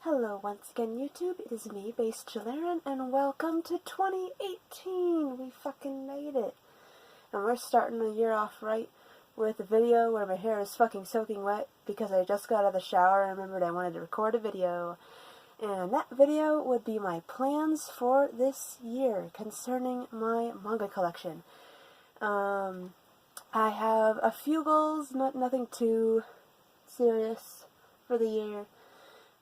Hello once again, YouTube. It is me, Base Chillaren, and welcome to 2018! We fucking made it. And we're starting the year off right with a video where my hair is fucking soaking wet because I just got out of the shower and remembered I wanted to record a video. And that video would be my plans for this year concerning my manga collection. I have a few goals, nothing too serious for the year.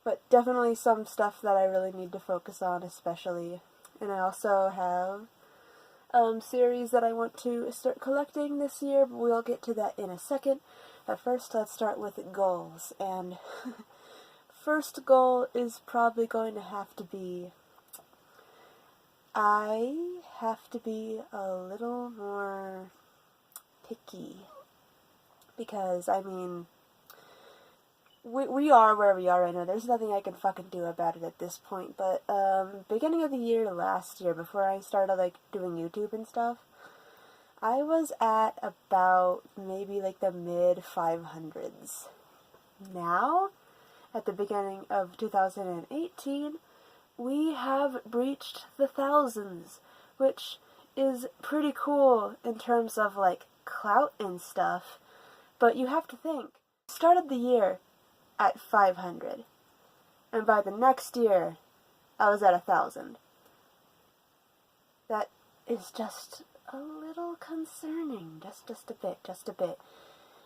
But definitely some stuff that I really need to focus on especially. And I also have series that I want to start collecting this year, but we'll get to that in a second. But first, let's start with goals. And first goal is probably going to have to be, I have to be a little more picky. Because, I mean, we are where we are right now. There's nothing I can fucking do about it at this point. But, beginning of the year last year, before I started, doing YouTube and stuff, I was at about maybe, the mid-500s. Now, at the beginning of 2018, we have breached the thousands, which is pretty cool in terms of, clout and stuff. But you have to think, started the year at 500, and by the next year, I was at 1,000. That is just a little concerning, just a bit.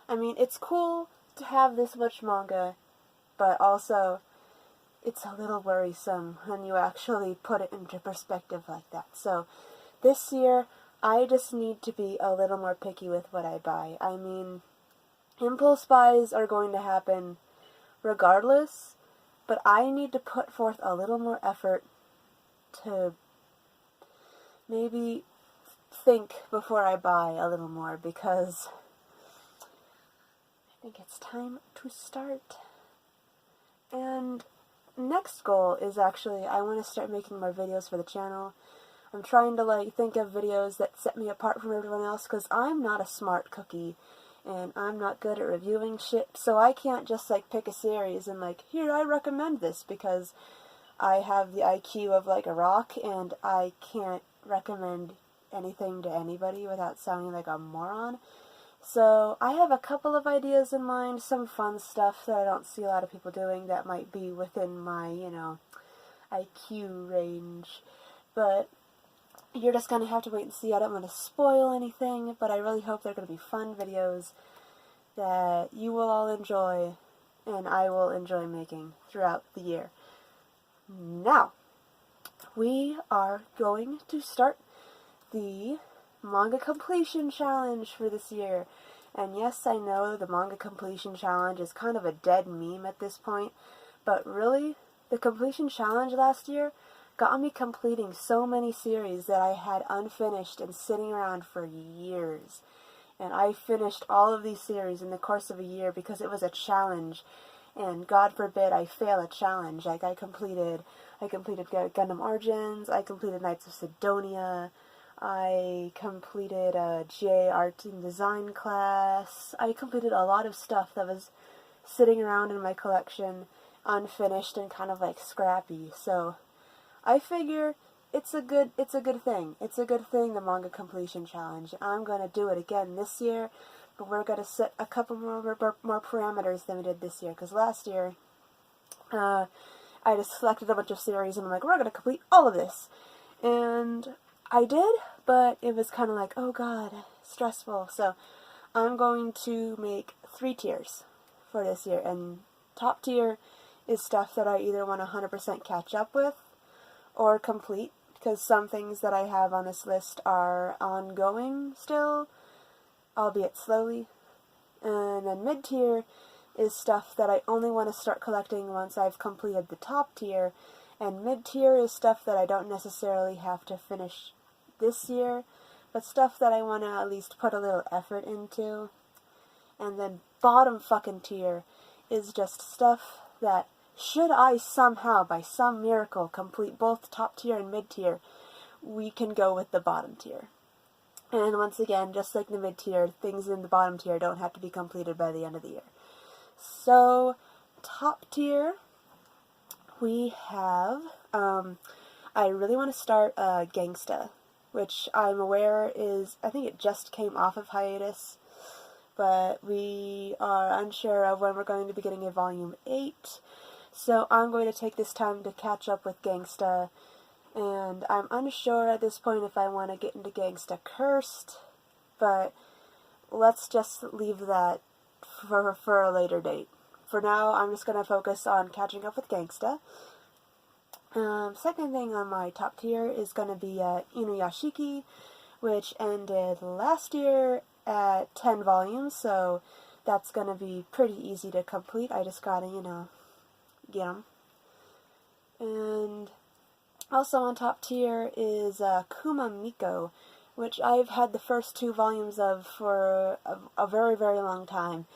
I mean, it's cool to have this much manga, but also, it's a little worrisome when you actually put it into perspective like that. So, this year, I just need to be a little more picky with what I buy. I mean, impulse buys are going to happen regardless, but I need to put forth a little more effort to maybe think before I buy a little more, because I think it's time to start. And next goal is actually, I want to start making more videos for the channel. I'm trying to think of videos that set me apart from everyone else, because I'm not a smart cookie. And I'm not good at reviewing shit, so I can't just, pick a series and, here, I recommend this, because I have the IQ of, a rock, and I can't recommend anything to anybody without sounding like a moron. So, I have a couple of ideas in mind, some fun stuff that I don't see a lot of people doing that might be within my, IQ range. But you're just going to have to wait and see. I don't want to spoil anything, but I really hope they're going to be fun videos that you will all enjoy, and I will enjoy making throughout the year. Now, we are going to start the manga completion challenge for this year. And yes, I know the manga completion challenge is kind of a dead meme at this point, but really, the completion challenge last year got me completing so many series that I had unfinished and sitting around for years. And I finished all of these series in the course of a year because it was a challenge. And God forbid I fail a challenge. I completed Gundam Origins, I completed Knights of Sidonia, I completed a GA Art and Design class. I completed a lot of stuff that was sitting around in my collection, unfinished and kind of scrappy. So I figure it's a good thing. It's a good thing, the manga completion challenge. I'm going to do it again this year, but we're going to set a couple more parameters than we did this year, because last year I just selected a bunch of series and I'm like, we're going to complete all of this. And I did, but it was kind of oh god, stressful. So I'm going to make 3 tiers for this year, and top tier is stuff that I either want to 100% catch up with or complete, because some things that I have on this list are ongoing still, albeit slowly. And then mid-tier is stuff that I only want to start collecting once I've completed the top tier, and mid-tier is stuff that I don't necessarily have to finish this year, but stuff that I want to at least put a little effort into. And then bottom fucking tier is just stuff that, should I somehow, by some miracle, complete both top tier and mid tier, we can go with the bottom tier. And once again, just like the mid tier, things in the bottom tier don't have to be completed by the end of the year. So, top tier we have, I really want to start Gangsta, which I'm aware is, I think it just came off of hiatus, but we are unsure of when we're going to be getting a volume 8, so I'm going to take this time to catch up with Gangsta, and I'm unsure at this point if I want to get into Gangsta Cursed, but let's just leave that for a later date. For now, I'm just going to focus on catching up with Gangsta. Second thing on my top tier is going to be Inuyashiki, which ended last year at 10 volumes, so that's going to be pretty easy to complete. I just gotta, get them. And also on top tier is Kuma Miko, which I've had the first 2 volumes of for a very, very long time.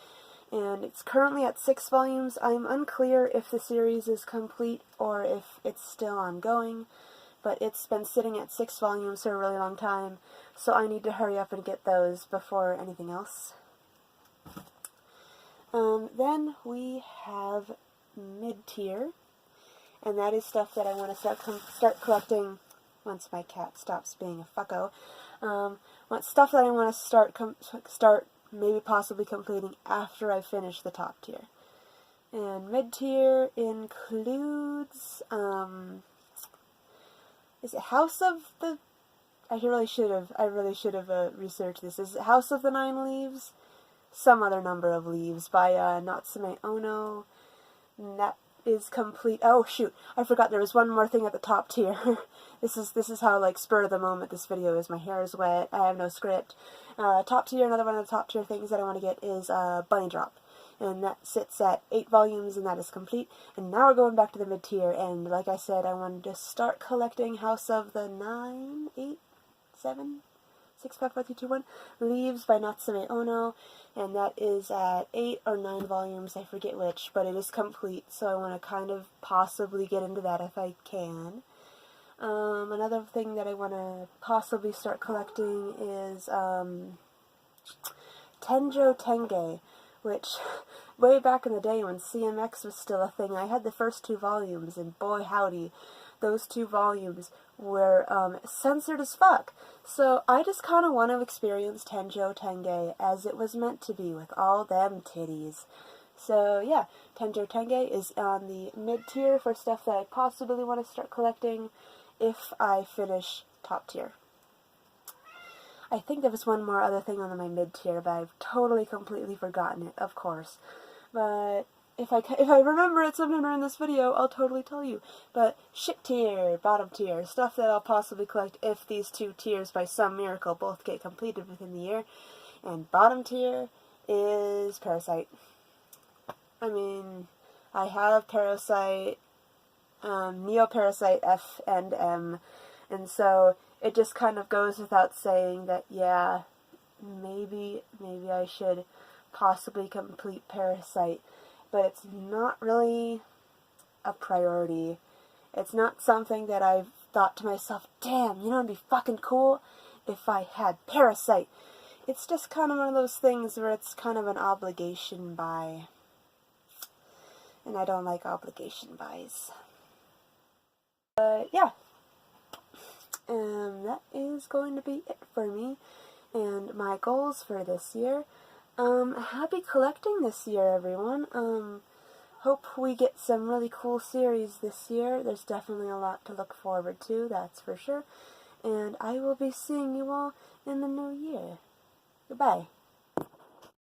And it's currently at 6 volumes. I'm unclear if the series is complete or if it's still ongoing, but it's been sitting at 6 volumes for a really long time, so I need to hurry up and get those before anything else. Then we have mid-tier, and that is stuff that I want to start collecting once my cat stops being a fucko. Stuff that I want to start maybe possibly completing after I finish the top tier. And mid-tier includes, is it House of the, I really should have researched this. Is it House of the Nine Leaves? Some other number of leaves by Natsume Ono. And that is complete. Oh shoot, I forgot there was one more thing at the top tier. This is how, like, spur of the moment this video is. My hair is wet, I have no script. Top tier, another one of the top tier things that I want to get is Bunny Drop. And that sits at 8 volumes, and that is complete. And now we're going back to the mid-tier, and like I said, I wanted to start collecting House of the 9, 8, 7, 6, 5, 4, 3, 2, 1 Leaves by Natsume Ono, and that is at 8 or 9 volumes, I forget which, but it is complete, so I want to kind of possibly get into that if I can. Another thing that I want to possibly start collecting is Tenjo Tenge, which way back in the day when CMX was still a thing, I had the first 2 volumes, and boy howdy, those 2 volumes were censored as fuck. So I just kind of want to experience Tenjo Tenge as it was meant to be, with all them titties. So yeah, Tenjo Tenge is on the mid-tier for stuff that I possibly want to start collecting if I finish top tier. I think there was one more other thing on my mid-tier, but I've totally, completely forgotten it, of course. But if I remember it sometime during this video, I'll totally tell you. But shit tier, bottom tier, stuff that I'll possibly collect if these 2 tiers by some miracle both get completed within the year. And bottom tier is Parasite. I mean, I have Parasite, Neo Parasite F and M, and so it just kind of goes without saying that, yeah, maybe I should possibly complete Parasite, but it's not really a priority. It's not something that I've thought to myself, damn, it'd be fucking cool if I had Parasite. It's just kind of one of those things where it's kind of an obligation buy, and I don't like obligation buys. But yeah, that is going to be it for me and my goals for this year. Happy collecting this year, everyone. Hope we get some really cool series this year. There's definitely a lot to look forward to, that's for sure. And I will be seeing you all in the new year. Goodbye.